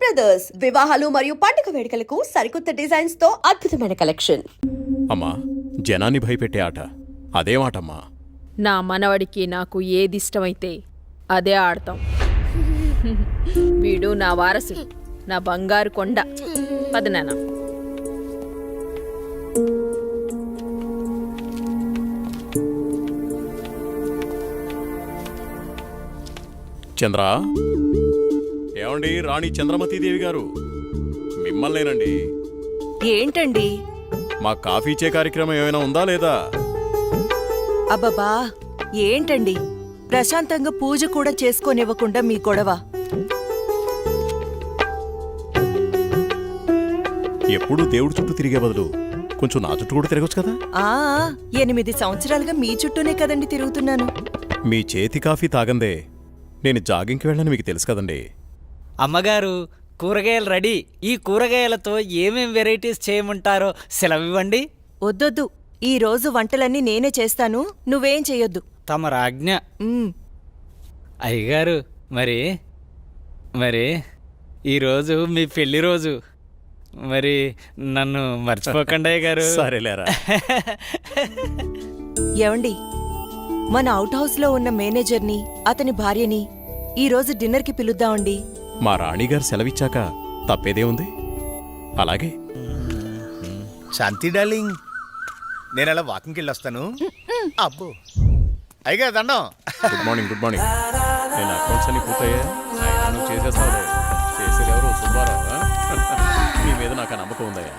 Brothers వివాహాలు మరియు పండుగ వేడుకలకు సరికొత్త డిజైన్స్ తో అద్భుతమైన కలెక్షన్. అమ్మా, జనాన్ని భయపెట్టే ఆట అదేమాటమ్మా? నా మనవడికి నాకు ఏదిష్టమైతే అదే ఆడతాం. వీడు నా వారసుడు, నా బంగారు కొండ. పదనాన్న. చంద్ర, ఏమండి? రాణి చంద్రమతీదేవి గారు, మిమ్మల్నేనండి. ఏంటండి? మా కాఫీ ఇచ్చే కార్యక్రమం ఏమైనా ఉందా లేదా? అబ్బబ్బా, ఏంటండి ప్రశాంతంగా పూజ కూడా చేసుకోనివ్వకుండా మీ గొడవ? ఎప్పుడూ దేవుడి చుట్టూ తిరిగే బదులు కొంచెం నా చుట్టూ కూడా తిరగచ్చు కదా. 8 సంవత్సరాలుగా మీ చుట్టూనే కదండి తిరుగుతున్నాను. మీ చేతి కాఫీ తాగందే నేను జాగింగ్కి వెళ్ళని మీకు తెలుసు కదండి. అమ్మగారు, కూరగాయలు రెడీ. ఈ కూరగాయలతో ఏమేం వెరైటీస్ చేయమంటారో సెలవివ్వండి. వద్దొద్దు, ఈ రోజు వంటలన్నీ నేనే చేస్తాను, నువ్వేం చెయ్యొద్దు. తమ రాజ్ఞ. ఉమ్, అయ్యగారు, మరి ఈరోజు మీ పెళ్లి రోజు. మరి నన్ను మర్చిపోకండి అయ్యగారు. సరేలేరా. ఏవండి, మన అవుట్ హౌస్ లో ఉన్న మేనేజర్ని, అతని భార్యని ఈ రోజు డిన్నర్కి పిలుద్దామండి. మా రాణిగారు సెలవిచ్చాక తప్పేదే ఉంది. అలాగే. శాంతి డార్లింగ్, నేను అలా వాకింగ్కి వెళ్ళొస్తాను. అబ్బో అయ్యగా దండం. Good morning. Good morning. నేను అకౌంట్స్ అన్ని పూర్తయ్యా? నువ్వు చేసేస్తావు. చేసేది ఎవరు? సుబ్బారావు. నీ మీద నాకు ఆ నమ్మకం ఉందయ్యా.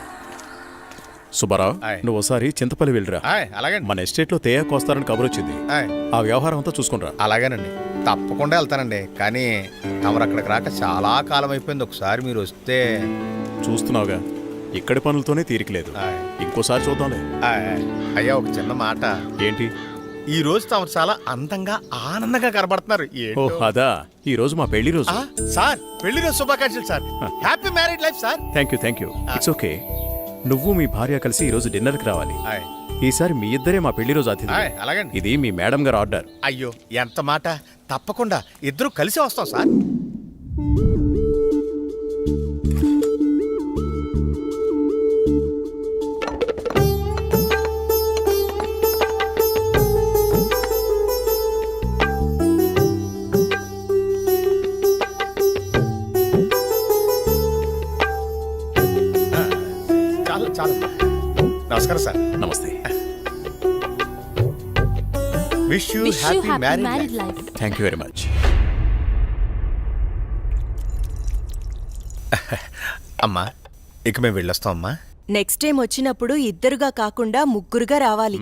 సుబ్బారావు, నువ్వు ఒకసారి చింతపల్లి వెళ్ళిరా. అలాగే. మన ఎస్టేట్లో తేయాకు వస్తారని కబురు వచ్చింది. ఆ వ్యవహారం అంతా చూసుకునిరా. అలాగేనండి, తప్పకుండా వెళ్తానండి. కానీ తమరు అక్కడికి రాక చాలా కాలం అయిపోయింది. ఒకసారి మీరు వస్తే. చూస్తున్నావుగా, ఇక్కడి పనులతోనే తీరికలేదు. ఇంకోసారి చూద్దాంలే. అయ్యా, ఒక చిన్న మాట. ఏంటి? ఈ రోజు తమరు చాలా అందంగా ఆనందంగా కనబడుతున్నారు. ఓ అదా, ఈ రోజు మా పెళ్లి రోజు. సార్, పెళ్లి రోజు శుభాకాంక్షలు sir. Happy married life sir. Thank you. It's okay. నువ్వు మీ భార్య కలిసి ఈ రోజు డిన్నర్కి రావాలి. ఈసారి మీ ఇద్దరే మా పెళ్లి రోజు అతిథి. అలాగండి. ఇది మీ మేడం గారు ఆర్డర్. అయ్యో, ఎంత మాట. తప్పకుండా ఇద్దరు కలిసి వస్తాం సార్. చాలు. నమస్కారం సార్. నమస్తే. Wish you happy married life. Thank you very much. అమ్మా, ఇక మేము వెళ్ళొస్తాం అమ్మా. నెక్స్ట్ టైం వచ్చినప్పుడు ఇద్దరుగా కాకుండా ముగ్గురుగా రావాలి.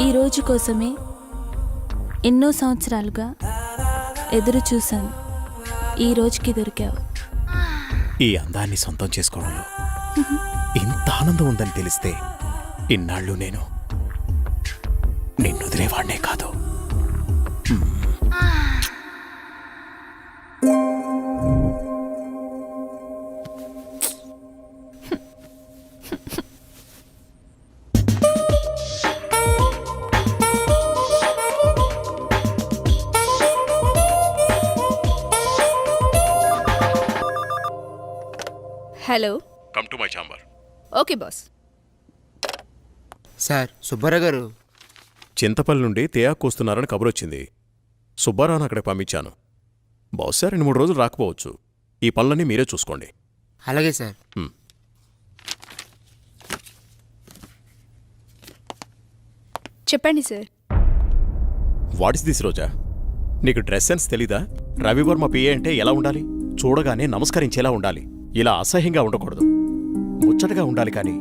ఈ రోజు కోసమే ఎన్నో సంవత్సరాలుగా ఎదురు చూశాను. ఈ రోజుకి దొరికావు. ఈ అందాన్ని సొంతం చేసుకోవడంలో ఇంత ఆనందం ఉందని తెలిస్తే ఇన్నాళ్ళు నేను నిన్ను వదిలేవాడినే కాదు. Hello. Come to my chamber. Okay boss. Sir, Subbarao గారు చింతపల్లి నుండి తేయాకు వస్తున్నారని కబురు వచ్చింది. సుబ్బారావును అక్కడికి పంపించాను. బహుశా 2-3 రోజులు రాకపోవచ్చు. ఈ పనులన్నీ మీరే చూసుకోండి. అలాగే సార్. చెప్పండి సార్. వాట్ ఇస్ దిస్ రోజా? నీకు డ్రెస్ సెన్స్ తెలీదా? రవివర్మ పిఏ అంటే ఎలా ఉండాలి? చూడగానే నమస్కరించేలా ఉండాలి. ఇలా అసహ్యంగా ఉండకూడదు. ముచ్చటగా ఉండాలి, కానీ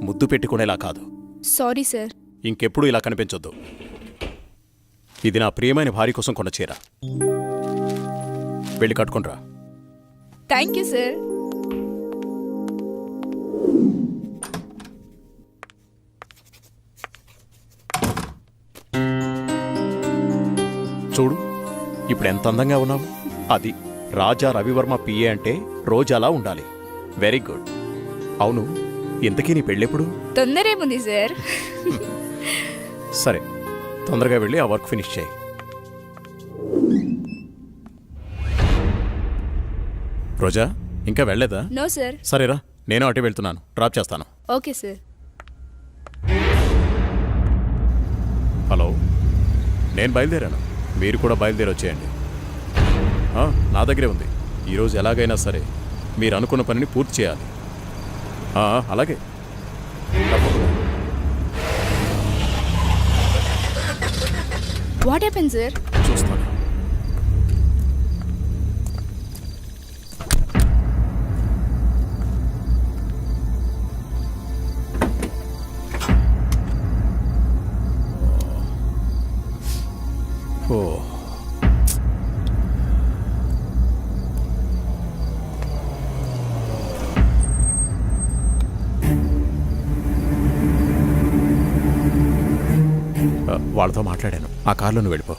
ముద్దు పెట్టుకునేలా కాదు. Sorry sir. ఇంకెప్పుడు ఇలా కనిపించొద్దు. ఇది నా ప్రియమైన భార్య కోసం కొన్న చీర. వెళ్ళి కట్టుకునిరా. Thank you sir. చూడు ఇప్పుడు ఎంత అందంగా ఉన్నావు. అది రాజా రవివర్మ పిఏ అంటే రోజు అలా ఉండాలి. Very good. అవును, ఇంతకీ నీ పెళ్ళెప్పుడు? తొందర ఏముంది సార్? సరే, తొందరగా వెళ్ళి ఆ వర్క్ ఫినిష్ చేయి. రోజా ఇంకా వెళ్ళలేదా? No sir. సరేరా, నేను అటు వెళ్తున్నాను, డ్రాప్ చేస్తాను. Okay sir. హలో, నేను బయలుదేరాను, మీరు కూడా బయలుదేరి వచ్చేయండి. నా దగ్గరే ఉంది. ఈరోజు ఎలాగైనా సరే మీరు అనుకున్న పనిని పూర్తి చేయాలి. అలాగే తప్పకుండా. What happen sir? చూస్తాను. ఓ వాళ్ళతో మాట్లాడాను. ఆ కార్లో నువ్వు వెళ్ళిపో.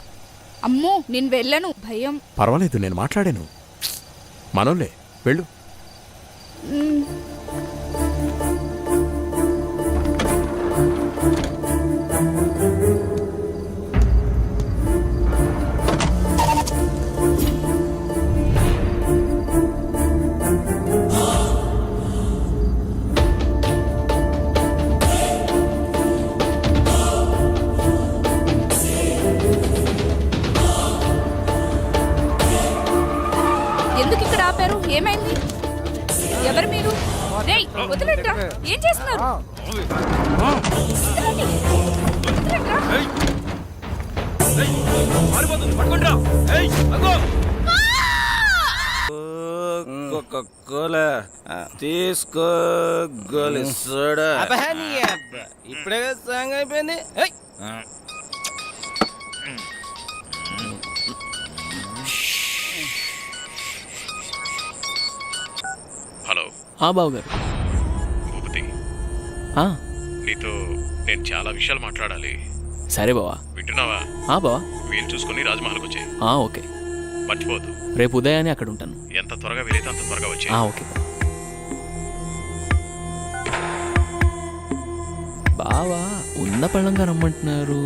అమ్మో, నేను వెళ్ళను, భయం. పర్వాలేదు, నేను మాట్లాడాను. మనోళ్ళే, వెళ్ళు. ఎందుకు ఇక్కడ ఆపారు? ఏమైంది? ఎవరు మీరు? రేయ్, వదిలేండ్రా. ఏం చేస్తున్నారు? వదలండి. వదలండ్రా. తీసుకో గోలిస్తాడా? ఇప్పుడే సాంగ్ అయిపోయింది. హలో. బావగారు. భూపతి, నీతో నేను చాలా విషయాలు మాట్లాడాలి. సరే బావా. వింటున్నావా? బావా, వీలు చూసుకుని రాజమహల్కి వచ్చాయి. ఓకే. మర్చిపోవద్దు. రేపు ఉదయాన్నే అక్కడ ఉంటాను. ఎంత త్వరగా వీలైతే అంత త్వరగా వచ్చాయి. ఓకే బావా. ఉన్న పళ్ళంగా రమ్మంటున్నారు.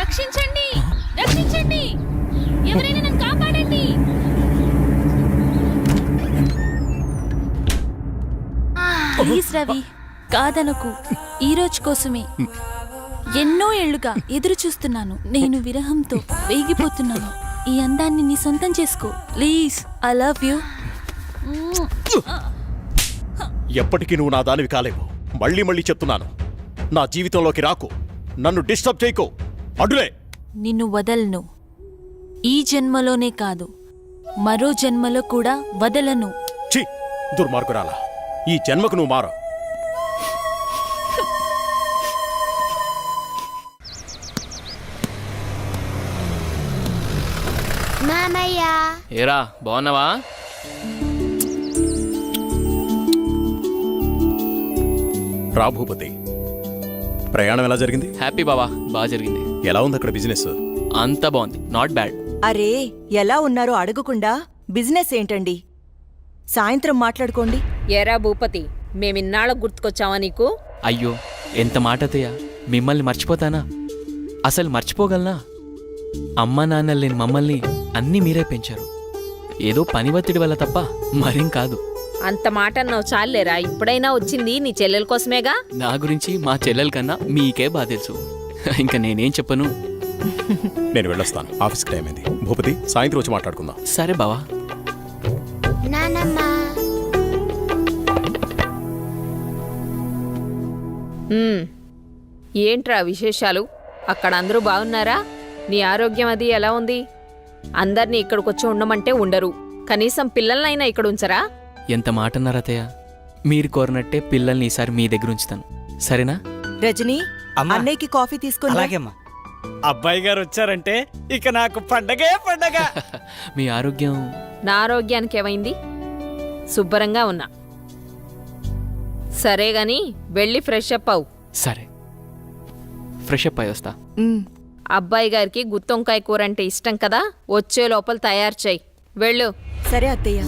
రక్షించండి, రక్షించండి, ఎవరైనా నన్ను కాపాడండి. ప్లీజ్ రవి, కాదనకు. ఈ రోజు కోసమే ఎన్నో ఏళ్లుగా ఎదురు చూస్తున్నాను. నేను విరహంతో వేగిపోతున్నాను. ఈ అందాన్ని నీ సొంతం చేసుకో ప్లీజ్. I love you. ఎప్పటికీ నువ్వు నా దానివి కాలేవు. మళ్ళీ మళ్ళీ చెప్తున్నాను, నా జీవితంలోకి రాకు, నన్ను డిస్టర్బ్ చేయకు. అడ్డులే. నిన్ను వదలను. ఈ జన్మలోనే కాదు, మరో జన్మలో కూడా వదలను. ఛీ, దుర్మార్గురాలా, ఈ జన్మకు నువ్వు మారు. ఏరా, బాగున్నావా? రా భూపతి, ప్రయాణం ఎలా జరిగింది? హ్యాపీ బావా, బాగా జరిగింది. ఎలా ఉంది అక్కడ బిజినెస్? అంతా బాగుంది, నాట్ బ్యాడ్. అరే, ఎలా ఉన్నారో అడగకుండా బిజినెస్ ఏంటండి? సాయంత్రం మాట్లాడుకోండి. ఏరా భూపతి, మేమిన్నాళ్ళకు గుర్తుకొచ్చావా నీకు? అయ్యో, ఎంత మాట అత్తయ్య, మిమ్మల్ని మర్చిపోతానా? అసలు మర్చిపోగలనా? అమ్మా నాన్నలు లేని మమ్మల్ని అన్నీ మీరే పెంచారు. ఏదో పని ఒత్తిడి వల్ల తప్ప మరేం కాదు. అంత మాట అన్నావు చాలేరా. ఇప్పుడైనా వచ్చింది నీ చెల్లెల కోసమేగా. నా గురించి మా చెల్లెల కన్నా మీకే బాగా తెలుసు. ఇంకా నేనేం చెప్పను. నేను వెళ్ళొస్తాను, ఆఫీస్కి టైం అయింది. భూపతి, సాయంత్రం వచ్చి మాట్లాడుకుందాం. సరే బావా. ఏంట్రా విశేషాలు? అక్కడ అందరూ బాగున్నారా? నీ ఆరోగ్యం అది ఎలా ఉంది? అందర్నీ ఇక్కడికొచ్చి ఉండమంటే ఉండరు, కనీసం పిల్లలనైనా ఇక్కడ ఉంచరా? ఎంత మాట అన్నారు అత్తయ్య. మీరు కోరినట్టే పిల్లల్ని ఈసారి మీ దగ్గర ఉంచుతాను. సరేనా? రజనీ, అమ్మా. అన్నయ్యకి కాఫీ తీసుకొని రా. అలాగేమ్మా. అబ్బాయి గారు వచ్చారంటే ఇక నాకు పండగే పండగ. మీ ఆరోగ్యం నా ఆరోగ్యానికి ఏమైంది? శుభ్రంగా ఉన్నా. సరే గాని వెళ్ళి ఫ్రెష్ అప్ అవు. సరే, ఫ్రెష్ అప్ అయి వస్తా. ఉమ్. అబ్బాయి గారికి గుత్తొంకాయ కూర అంటే ఇష్టం కదా, వచ్చే లోపల తయారు చేయి. వెళ్ళు. సరే అత్తయ్య.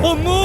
అమ్మో!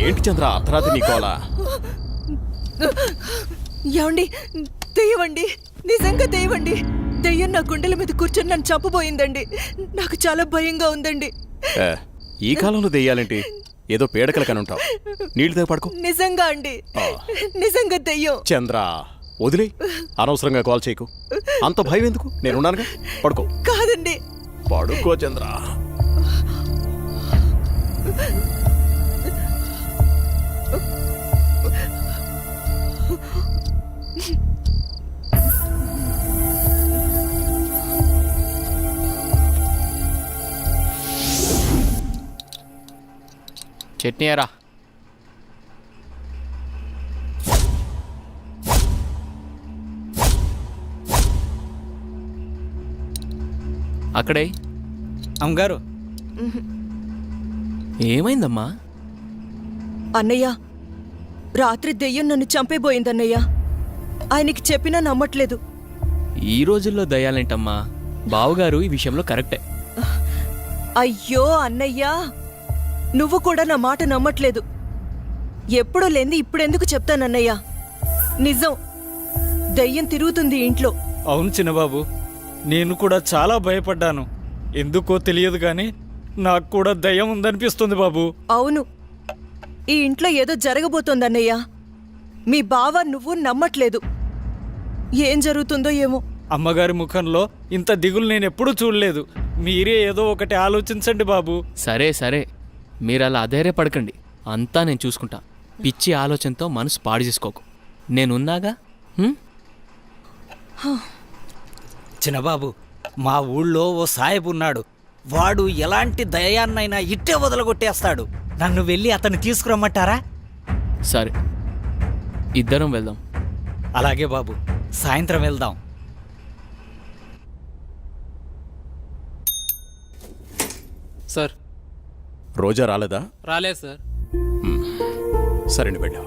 ఏంటి చంద్ర అర్ధరాత్రి నీ కోలా? ఏమండి, దెయ్యమండి, నిజంగా దెయ్యమండి. దెయ్యం నా గుండెల మీద కూర్చొని నన్ను చంపబోయిందండి. నాకు చాలా భయంగా ఉందండి. ఏ, ఈ కాలంలో దెయ్యాలేంటి? ఏదో పీడకల కనుంటావు. నీళ్ళు దగ్గర పడుకో. నిజంగా అండి, నిజంగా దెయ్యం. చంద్ర వదిలే, అనవసరంగా కాల్ చేయకు. అంత భయం ఎందుకు? నేనున్నానుగా, పడుకో. కాదండి, పడుకో చంద్ర. చట్నీ ఎరా. అక్కడే. అమ్మగారు ఏమైందమ్మా? అన్నయ్య, రాత్రి దెయ్యం నన్ను చంపేబోయిందన్నయ్య. ఆయనకి చెప్పినా నమ్మట్లేదు. ఈ రోజుల్లో దయ్యాలేంటమ్మా? బావగారు ఈ విషయంలో కరెక్టే. అయ్యో అన్నయ్యా, నువ్వు కూడా నా మాట నమ్మట్లేదు. ఎప్పుడూ లేంది ఇప్పుడెందుకు చెప్తానన్నయ్యా? నిజం, దయ్యం తిరుగుతుంది ఇంట్లో. అవును చిన్నబాబు, నేను కూడా చాలా భయపడ్డాను. ఎందుకో తెలియదు కానీ నాకు కూడా దయ్యం ఉందనిపిస్తుంది బాబు. అవును, ఈ ఇంట్లో ఏదో జరగబోతోందన్నయ్యా. మీ బావ నువ్వు నమ్మట్లేదు. ఏం జరుగుతుందో ఏమో. అమ్మగారి ముఖంలో ఇంత దిగులు నేను ఎప్పుడూ చూడలేదు. మీరే ఏదో ఒకటి ఆలోచించండి బాబు. సరే సరే, మీరు అలా అధైర్యపడకండి. అంతా నేను చూసుకుంటా. పిచ్చి ఆలోచనతో మనసు పాడు చేసుకోకు. నేనున్నాగా. చిన్నబాబు, మా ఊళ్ళో ఓ సాహెబ్ ఉన్నాడు. వాడు ఎలాంటి దయాన్నైనా ఇట్టే వదలగొట్టేస్తాడు. నన్ను వెళ్ళి అతన్ని తీసుకురమ్మంటారా? సరే, ఇద్దరం వెళ్దాం. అలాగే బాబు, సాయంత్రం వెళ్దాం. సార్. రోజా రాలేదా? రాలేదు సార్. సరేండి, వెళ్ళా.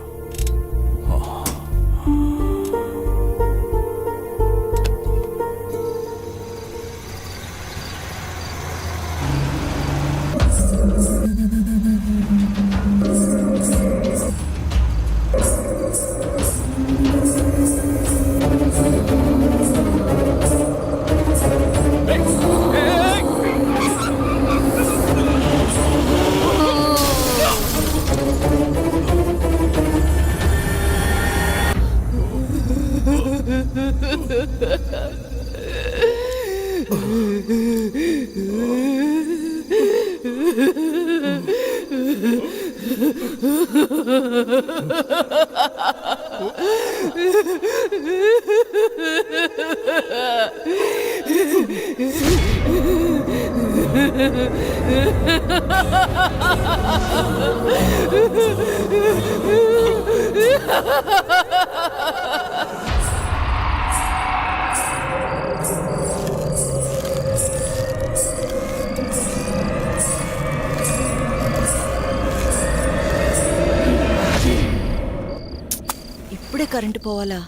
ఇప్పుడే కరెంటు పోవాలా?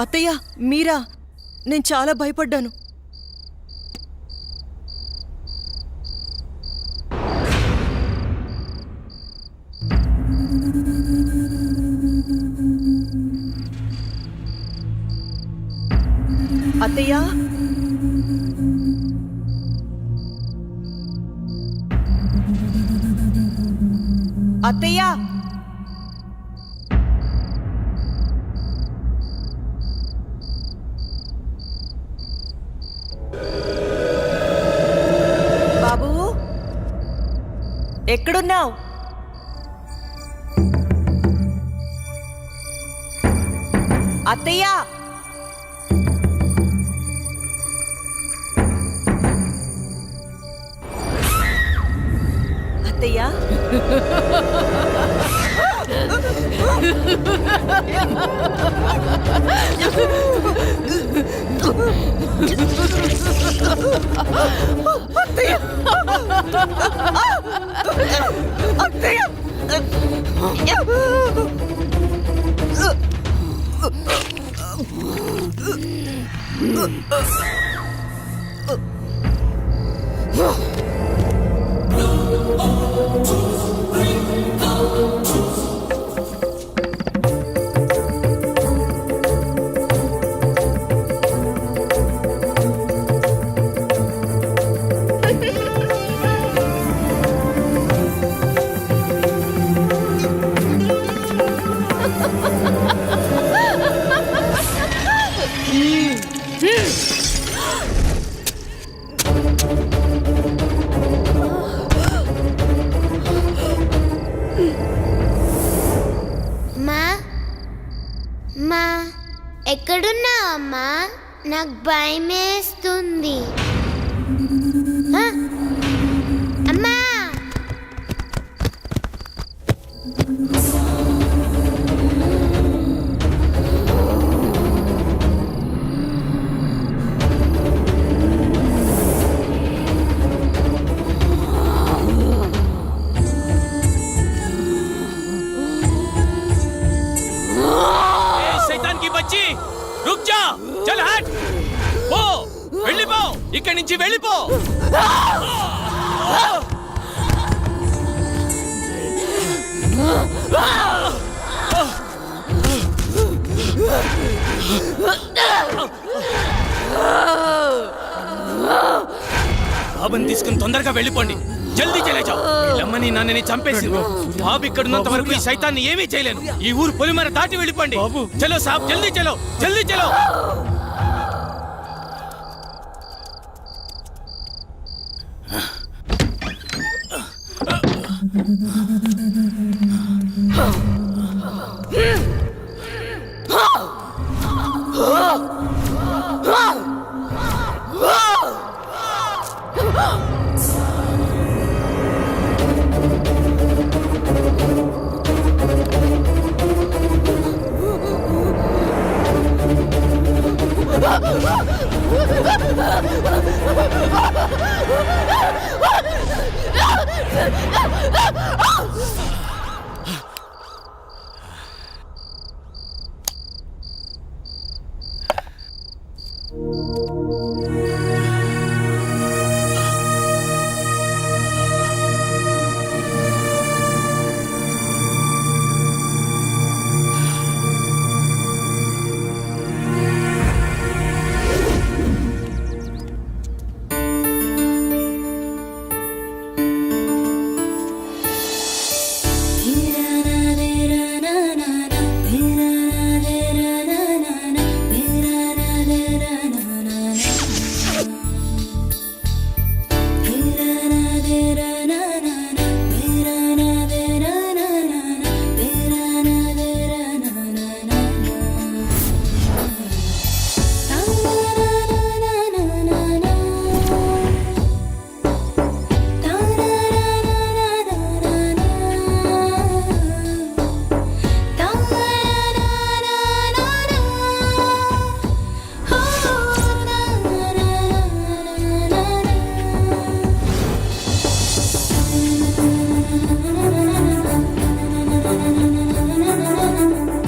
అత్తయ్య, మీరా? నేను చాలా భయపడ్డాను. అత్తయ్య, అత్తయ్య, బాబు ఎక్కడున్నావు? అత్తయ్య, అత్తయ్య, మా ఎక్కడున్నావు అమ్మా? నాకు భయమేస్తుంది. అమ్మా శైతాన్ కి బచ్చి రుక్ జా చల్ హట్ పో వెళ్ళిపో ఇక్కడి నుంచి వెళ్ళిపో బాబుని తీసుకుని తొందరగా వెళ్ళిపోండి జల్దీ చలేజా అమ్మని నన్నని చంపేసి బాబు ఇక్కడున్నంత వరకు ఈ సైతాన్ని ఏమీ చేయలేను ఈ ఊరు పొలిమర దాటి వెళ్ళిపోండి చలో సాబ్ జల్దీ చలో జల్దీ చలో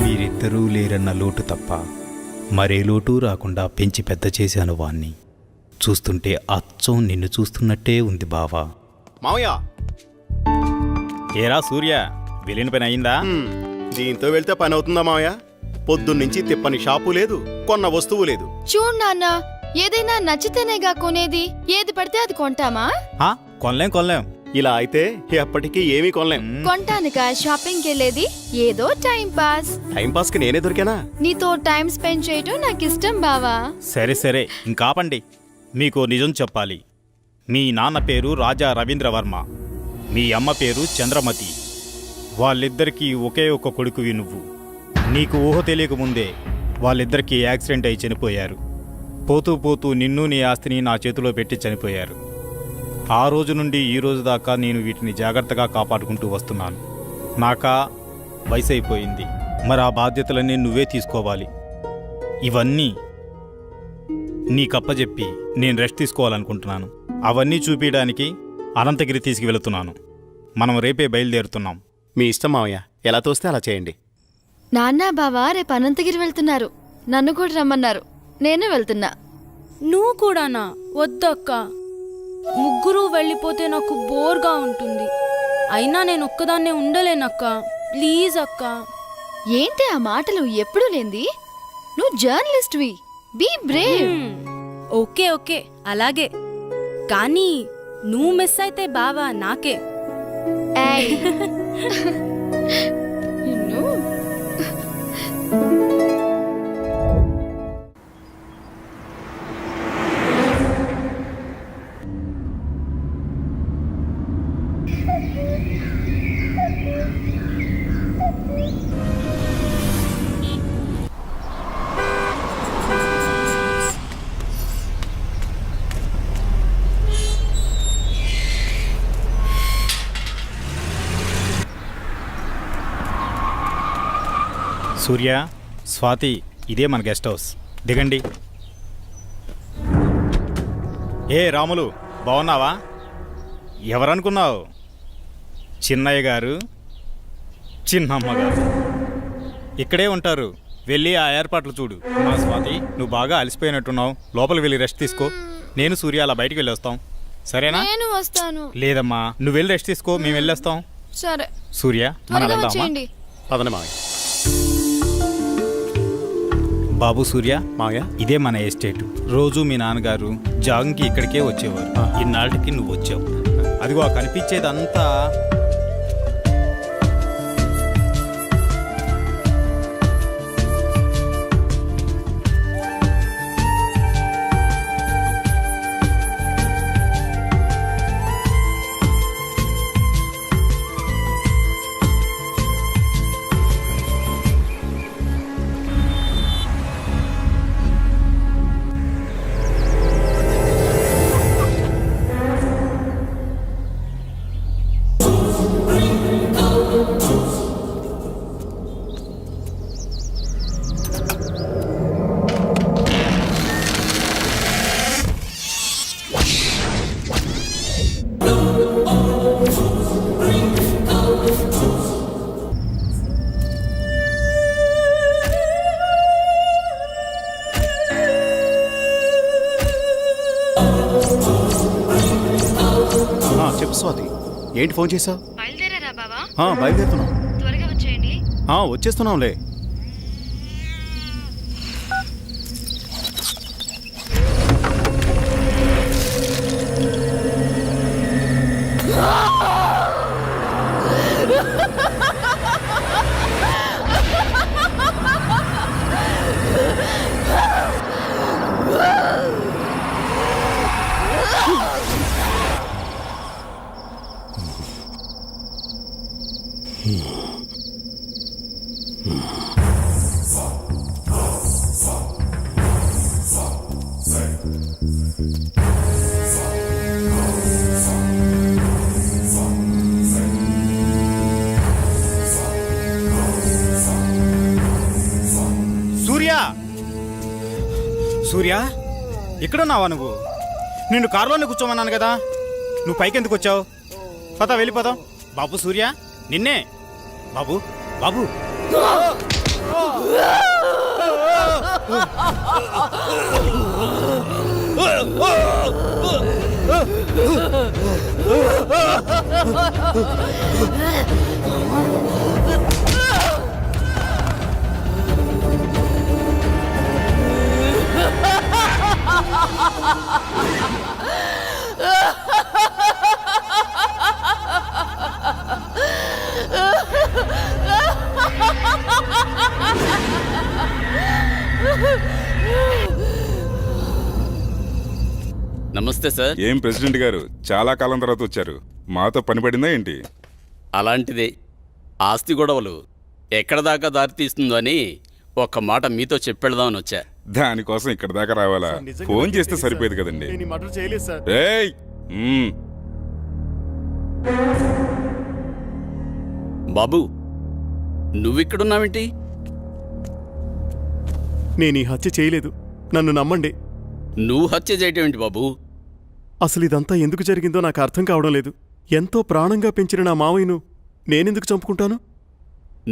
మీరిద్దరూ లేరన్న లోటు తప్ప మరే లోటు రాకుండా పెంచి పెద్ద చేశాను వాణ్ణి. చూస్తుంటే అచ్చం నిన్ను చూస్తున్నట్టే ఉంది బావా. మావయ్య ఏరా సూర్య, వెళ్ళిన పని అయిందా? దీంతో వెళ్తే పని అవుతుందా మావయ్య? పొద్దున్నుంచి తిప్పని షాపు లేదు, కొన్న వస్తువు లేదు. చూడు నాన్న, ఏదైనా నచ్చితేనేగా కొనేది. ఏది పడితే అది కొంటామా? కొనలేం. ఇలా అయితే ఎప్పటికీ ఏమీ కొనలేం. కొంటానుగా షాపింగ్కి వెళ్ళేది. ఏదో టైం పాస్. టైం పాస్ కి నేనే దొరికానా? నీతో టైం స్పెండ్ చేయటం నాకు ఇష్టం బావా. సరే ఇంకాపండి. మీకు నిజం చెప్పాలి. మీ నాన్న పేరు రాజా రవీంద్రవర్మ, మీ అమ్మ పేరు చంద్రమతి. వాళ్ళిద్దరికీ ఒకే ఒక కొడుకువి నువ్వు. నీకు ఊహ తెలియకముందే వాళ్ళిద్దరికీ యాక్సిడెంట్ అయి చనిపోయారు. పోతూ నిన్ను నీ ఆస్తిని నా చేతిలో పెట్టి చనిపోయారు. ఆ రోజు నుండి ఈ రోజు దాకా నేను వీటిని జాగ్రత్తగా కాపాడుకుంటూ వస్తున్నాను. నాకా వయసు అయిపోయింది, మరి ఆ బాధ్యతలన్నీ నువ్వే తీసుకోవాలి. ఇవన్నీ నీకప్పచెప్పి నేను రెస్ట్ తీసుకోవాలనుకుంటున్నాను. అవన్నీ చూపించడానికి అనంతగిరి తీసుకువెళుతున్నాను. మనం రేపే బయలుదేరుతున్నాం. మీ ఇష్టం మావయ్య, ఎలా తోస్తే అలా చేయండి. నాన్న బావా రేపు అనంతగిరి వెళ్తున్నారు. నన్ను కూడా రమ్మన్నారు. నేను వెళ్తున్నా. నువ్వు కూడానా? వద్దక్క, ముగ్గురు వెళ్ళిపోతే నాకు బోర్గా ఉంటుంది. అయినా నేను ఒక్కదాన్నే ఉండలేనక్క. ప్లీజ్ అక్క. ఏంటి ఆ మాటలు? ఎప్పుడూ లేంది. నువ్వు జర్నలిస్ట్వి. Be Brave. ఓకే అలాగే. కానీ నువ్వు మిస్ అయితే బావా నాకే. ఏయ్. నిన్ను సూర్య, స్వాతి, ఇదే మన గెస్ట్ హౌస్. దిగండి. ఏ రాములు, బాగున్నావా? ఎవరనుకున్నావు? చిన్నయ్య గారు, చిన్నమ్మ గారు ఇక్కడే ఉంటారు. వెళ్ళి ఆ ఏర్పాట్లు చూడు. మా స్వాతి, నువ్వు బాగా అలసిపోయినట్టున్నావు. లోపలికి వెళ్ళి రెస్ట్ తీసుకో. నేను సూర్య అలా బయటికి వెళ్ళి వస్తాం. సరేనా? నేను వస్తాను. లేదమ్మా, నువ్వు వెళ్ళి రెస్ట్ తీసుకో, మేము వెళ్ళొస్తాం. సరే. సూర్య, మనం త్వరగా వెళ్దామా? వచ్చేయండి. పదనే మావయ్య. బాబు సూర్య, మావయ్య, ఇదే మన ఎస్టేట్. రోజు మీ నాన్నగారు జాగింగ్కి ఇక్కడికే వచ్చేవారు. ఇన్నాళ్ళకి నువ్వు వచ్చావు. అదిగో కనిపించేదంతా చెప్పు స్వాతి, ఏంటి ఫోన్ చేసావు? బయలుదేరారా బావా? బయలుదేరుతున్నాం. త్వరగా వచ్చేయండి. వచ్చేస్తున్నాంలే. సూర్య, ఇక్కడున్నావా నువ్వు? నిన్ను కారులోనే కూర్చోమన్నాను కదా, నువ్వు పైకెందుకు వచ్చావు? పద, వెళ్ళిపోదాం. బాబు సూర్య, నిన్నే. బాబు, బాబు. నమస్తే సార్. ఏం ప్రెసిడెంట్ గారు, చాలా కాలం తర్వాత వచ్చారు. మాతో పని పడిందా ఏంటి? అలాంటిదే. ఆస్తి గొడవలు ఎక్కడ దాకా దారి తీస్తుందో అని ఒక్క మాట మీతో చెప్పెడదామని వచ్చా. దానికోసం ఇక్కడ దాకా రావాలా? ఫోన్ చేస్తే సరిపోయేది కదండి. ఏయ్! బాబు, నువ్విక్కడున్నావేంటి? నేను ఈ హత్య చేయలేదు, నన్ను నమ్మండి. నువ్వు హత్య చేయటం ఏంటి బాబు? అసలు ఇదంతా ఎందుకు జరిగిందో నాకు అర్థం కావడం లేదు. ఎంతో ప్రాణంగా పెంచిన నా మావయ్యను నేనెందుకు చంపుకుంటాను?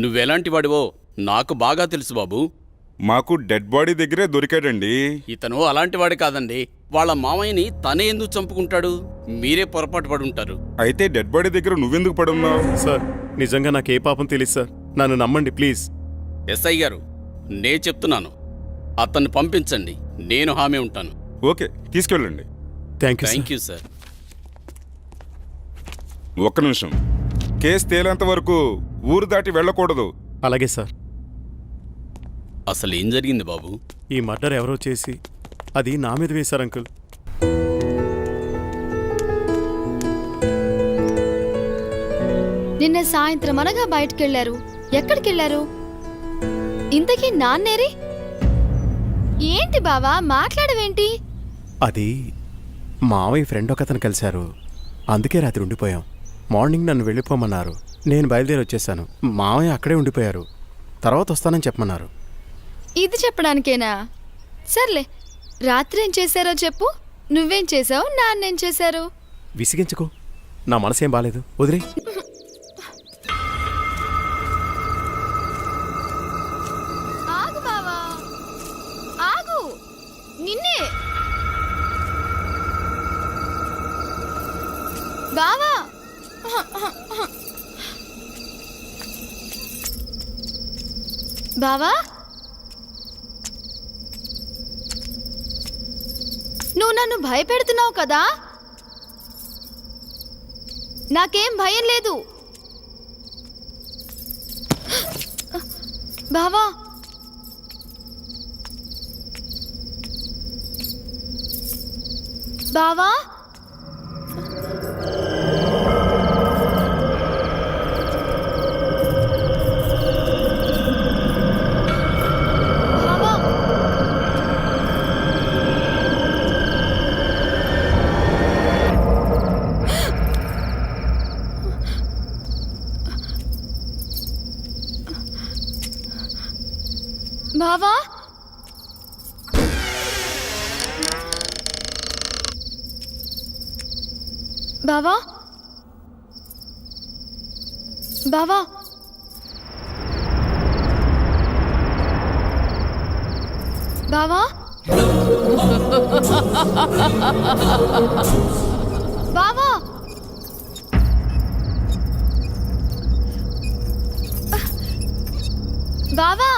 నువ్వెలాంటి వాడివో నాకు బాగా తెలుసు బాబు. మాకు డెడ్ బాడీ దగ్గరే దొరికాడండి. ఇతను అలాంటి వాడి కాదండి. వాళ్ళ మామయ్యని తనే ఎందుకు చంపుకుంటాడు? మీరే పొరపాటు పడి ఉంటారు. అయితే డెడ్ బాడీ దగ్గర నువ్వెందుకు పడున్నావు? సార్, నిజంగా నాకే పాపం తెలియదు సార్, నన్ను నమ్మండి ప్లీజ్. ఎస్ఐ గారు, నే చెప్తున్నాను, అతన్ని పంపించండి. నేను హామీ ఉంటాను. ఓకే, తీసుకెళ్ళండి. Thank you sir. ఒక్క నిమిషం. కేసు తేలేంత వరకు ఊరు దాటి వెళ్ళకూడదు. అలాగే సార్. అసలు ఏం జరిగింది బాబు? ఈ మర్డర్ ఎవరో చేసి అది నా మీద వేశారు అంకుల్. నిన్న సాయంత్రం అనగా బయటకెళ్లారు. ఎక్కడికెళ్లారు? ఇంతకీ నాన్నేరి? ఏంటి బావా, మాట్లాడవేంటి? అది మావయ్య ఫ్రెండ్ ఒకతను కలిశారు, అందుకే రాత్రి ఉండిపోయాం. మార్నింగ్ నన్ను వెళ్ళిపోమన్నారు, నేను బయలుదేరి వచ్చేసాను. మావయ్య అక్కడే ఉండిపోయారు. తర్వాత వస్తానని చెప్పమన్నారు. ఇది చెప్పడానికేనా? సర్లే, రాత్రి ఏం చేశారో చెప్పు. నువ్వేం చేసావు, నాన్నేం చేశారు? విసిగించుకో, నా మనసేం బాలేదు, వదిలే. ఆగు బావా, ఆగు. నిన్నే బావా. బావా, నువ్వు నన్ను భయపెడుతున్నావు కదా? నాకేం భయం లేదు బావా. బావా, బావా, బావా, బావా, బావా, బావా, బావా, బావా,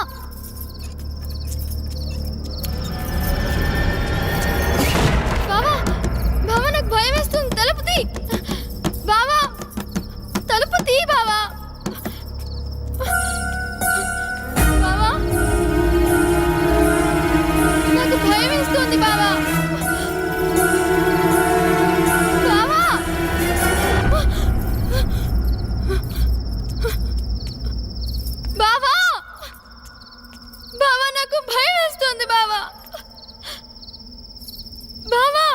బావా, బావా, నాకు భయం వేస్తుంది. తలుపు తీ బావా, తలుపు తీ బావా. బావా, నాకు భయం వేస్తుంది బావా. బావా, బావా, బావా, నాకు భయం వేస్తుంది బావా. బావా,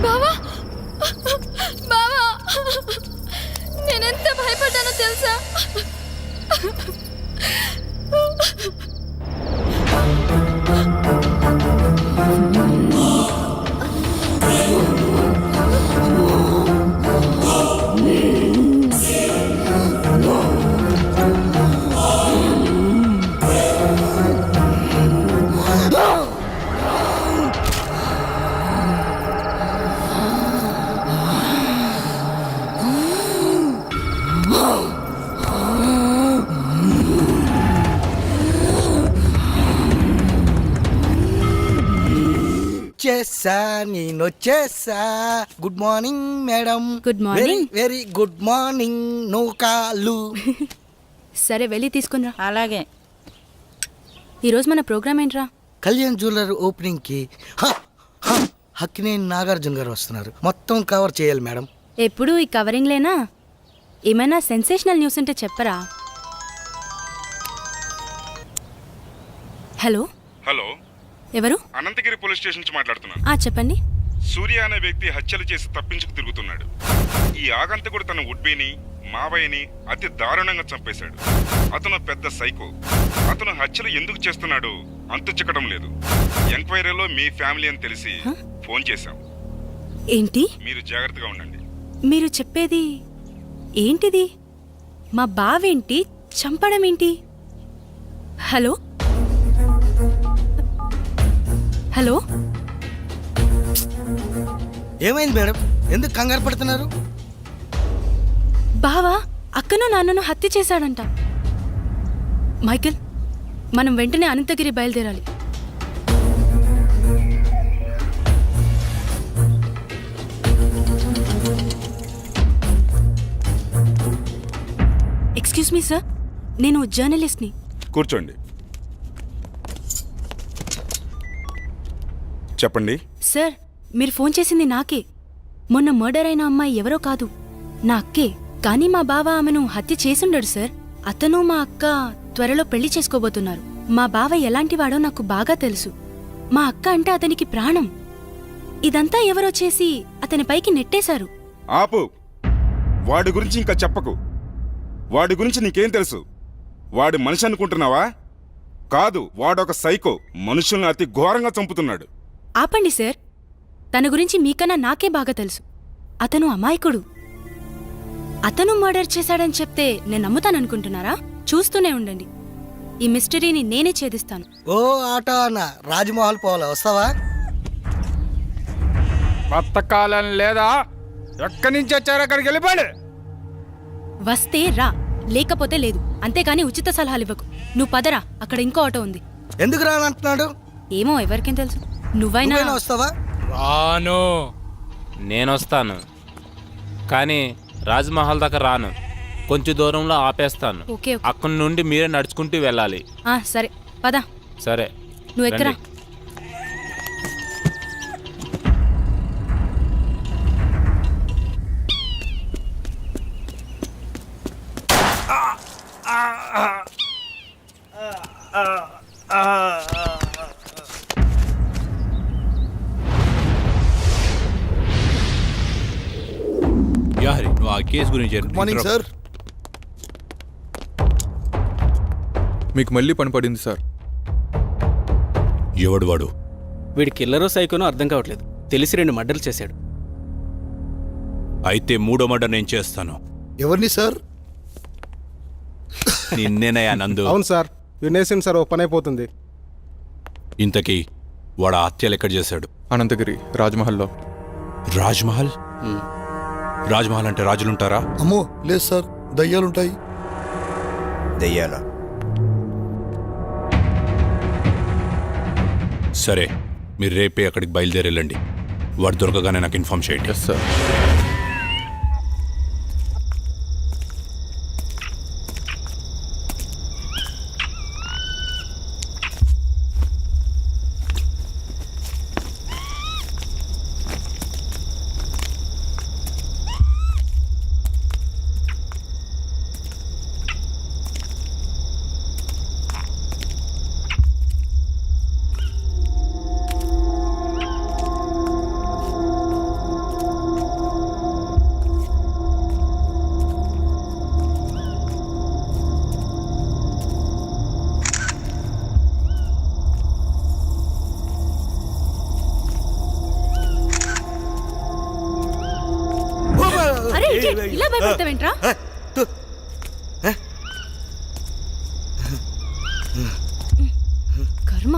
బావా, బావా, నేనెంత భయపడ్డానో తెలుసా? వచ్చేసా, నేను వచ్చేసా. Good morning madam. Good morning. Very good morning. నూకాలు. సరే వెళ్ళి తీసుకునిరా. అలాగే. ఈరోజు మన ప్రోగ్రామ్ ఏంట్రా? కళ్యాణ్ జ్యువెలర్ ఓపెనింగ్ కి హక్కినేని నాగార్జున గారు వస్తున్నారు. మొత్తం కవర్ చేయాలి మేడం. ఎప్పుడు ఈ కవరింగ్ లేనా? ఏమైనా సెన్సేషనల్ న్యూస్ ఉంటే చెప్పరా. హలో హలో, ఎవరు? అనంతగిరి పోలీస్ స్టేషన్ నుంచి మాట్లాడుతున్నాను. చెప్పండి. సూర్య అనే వ్యక్తి హత్యలు చేసి తప్పించుకు తిరుగుతున్నాడు. ఈ ఆగంతకుడు తన ఉడ్బీని మావయ్యని అతి దారుణంగా చంపేశాడు. అతను పెద్ద సైకో. అతను హత్యలు ఎందుకు చేస్తున్నాడు అంతు చిక్కడం లేదు. ఎంక్వైరీలో మీ ఫ్యామిలీ అని తెలిసి ఫోన్ చేశాం. ఏంటి? మీరు జాగ్రత్తగా ఉండండి. మీరు చెప్పేది ఏంటిది? మా బావేంటి చంపడం ఏంటి? హలో హలో, ఏమైంది మేడం? ఎందుకు కంగారు పడుతున్నారు? బావా అక్కను నాన్నను హత్య చేశాడంట. మైకేల్, మనం వెంటనే అనంతగిరి బయలుదేరాలి. ఎక్స్క్యూజ్ మీ సార్, నేను జర్నలిస్ట్ని. కూర్చోండి. చెప్పండి. సార్, మీరు ఫోన్ చేసింది నాకే. మొన్న మర్డర్ అయిన అమ్మాయి ఎవరో కాదు, నా అక్కే. కానీ మా బావ ఆమెను హత్య చేసుండడు సార్. అతను మా అక్క త్వరలో పెళ్లి చేసుకోబోతున్నారు. మా బావ ఎలాంటివాడో నాకు బాగా తెలుసు. మా అక్క అంటే అతనికి ప్రాణం. ఇదంతా ఎవరో చేసి అతని పైకి నెట్టేశారు. ఆపు. వాడి గురించి ఇంకా చెప్పకు. వాడి గురించి నీకేం తెలుసు? వాడి మనిషి అనుకుంటున్నావా? కాదు, వాడొక సైకో. మనుషుల్ని అతి ఘోరంగా చంపుతున్నాడు. ఆపండి సార్. తన గురించి మీకన్నా నాకే బాగా తెలుసు. అతను అమాయకుడు. అతను మర్డర్ చేశాడని చెప్తే నేను నమ్ముతాననుకుంటున్నారా? చూస్తూనే ఉండండి. ఈ మిస్టరీని నేనే ఛేదిస్తాను. ఓ ఆటో అన్న, రాజ్మహల్ పోవాలా, వస్తావా? బతకాలని లేదా? ఎక్కడి నుంచి వచ్చారు అక్కడికి వెళ్ళిపోండి. వస్తే రా, లేకపోతే లేదు. అంతేకాని ఉచిత సలహాలు ఇవ్వకు. నువ్వు పదరా, అక్కడ ఇంకో ఆటో ఉంది. ఎందుకు రానంటున్నాడు? ఏమో, ఎవరికేం తెలుసు. నువ్వైనా వస్తావా? రాను. నేనొస్తాను, కానీ రాజ్మహల్ దాకా రాను. కొంచెం దూరంలో ఆపేస్తాను. ఓకే. అక్కడి నుండి మీరే నడుచుకుంటూ వెళ్ళాలి. సరే, పద. సరే, నువ్వు ఎక్కరా. రండి. నువ్వు ఆ కేసు గురించి మార్నింగ్ సార్. మీకు మళ్ళీ పని పడింది సార్. ఎవడు వాడు? వీడి కిల్లరో సైకోనో అర్థం కావట్లేదు. తెలిసి 2 మర్డర్లు చేశాడు. అయితే 3వ మర్డర్ నేను చేస్తాను. ఎవరిని సార్? నిన్నేనయ్యా నందు. అవును సార్, వినేసింది సార్. ఓ పని అయిపోతుంది. ఇంతకీ వాడు ఆ హత్యలు ఎక్కడ చేశాడు? అనంతగిరి రాజ్మహల్లో. రాజ్మహల్? రాజ్మహల్ అంటే రాజులుంటారా? అమ్మో లేదు సార్, దయ్యాలుంటాయి. దయ్యాల? సరే, మీరు రేపే అక్కడికి బయలుదేరి వెళ్ళండి. వాడు దొరకగానే నాకు ఇన్ఫార్మ్ చేయండి. Yes sir. అరే ఇలా భయపడతావేంట్రా? కర్మ.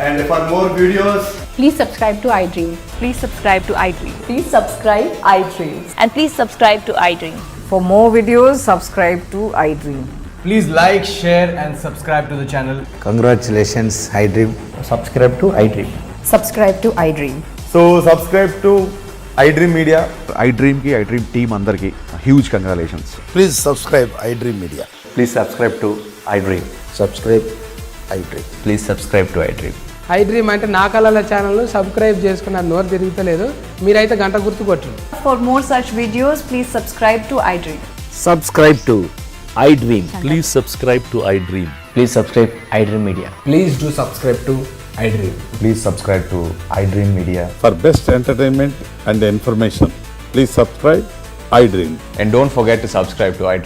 And for more videos, Please subscribe to iDream. Please subscribe to iDream. Please subscribe iDream. And please subscribe to iDream. For more videos, subscribe to iDream. Please like, share and subscribe to the channel. Congratulations, iDream. Subscribe to iDream. Subscribe to iDream. so subscribe to iDream Media. iDream ki iDream team andarki huge congratulations. Please subscribe iDream Media. Please subscribe to iDream. Subscribe iDream. Please subscribe to iDream. iDream అంటే నా కళల channel subscribe చేసుకున్న నోరు తిరుగుతలేదు. మీరైతే గంట గుర్తు కొట్టండి. For more such videos, please subscribe to iDream. Subscribe to iDream. Please subscribe to iDream. Please subscribe iDream Media. Please do subscribe to iDream. Please subscribe to iDream Media. For best entertainment and information, please subscribe iDream. And don't forget to subscribe to iDream.